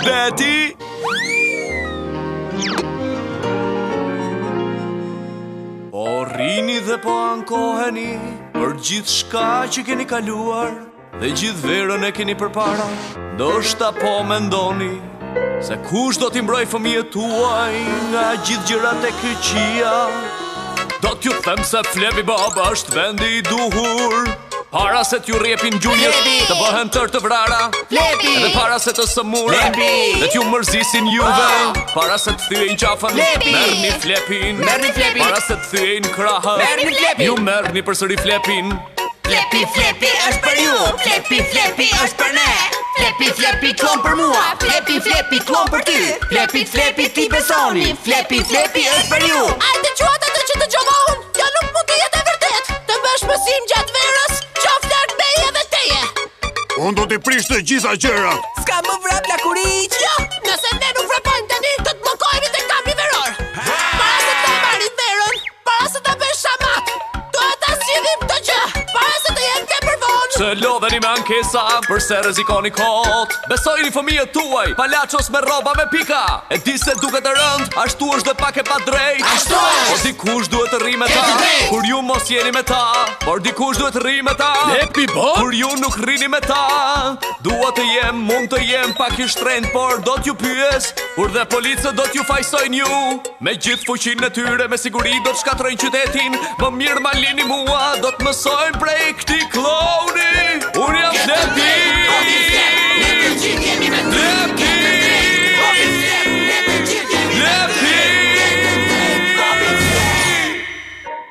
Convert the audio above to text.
Beti? Po rrini dhe po ankoheni për gjithë shka që keni kaluar dhe gjithë verën e keni përpara. Ndoshta po mendoni se kush do t'i mbroj fëmijët tuaj nga gjithë gjërat e këqija. Do t'ju them se Flepi baba është vendi i duhur, para se t'ju rjepin gjunjët të bëhen tërë të vrara, edhe para se të sëmuren dhe t'ju mërzisin juve, para se t'thyejnë qafën, merrni Flepin, para se t'thyejnë krahët, ju merrni përsëri Flepin. Flepi është për ju, Flepi është për ne. Flepi klon për mua, Flepi klon për ty. Flepi ti besoni, Flepi është për ju. Ajde quat atë që të gjova unë, jo nuk mund të jetë e vërtet. Të bësh mësim gjatë verës, qof larg meje dhe teje. Unë do t'i prish të gjitha gjërat. S'ka më vrap lakuriq. Jo, nëse ne nuk vrapojmë tani, do të mokojmë tek kampi veror. Para se të marrin verën, para se ta bësh shamat, duhet ta zgjidhim këtë gjë, para se të jenë tepër vonë. Se lodheni me ankesa, përse rrezikoni kot. Besojini fëmijët tuaj, palachos me rroba me pika. E di se duket e rënd, ashtu është dhe pak e pa drejt. Ashtu është. Por dikush duhet të rri me ta, kur ju mos jeni me ta. Por dikush duhet të rri me ta, kur ju nuk rrini me ta. Dua të jem, mund të jem pak i shtrenjtë, por do t'ju pyes, kur dhe policët do t'ju fajsojnë ju. Me gjithë fuqinë e tyre, me siguri do të shkatrojnë qytetin. Më mirë ma lini mua, do të mësoj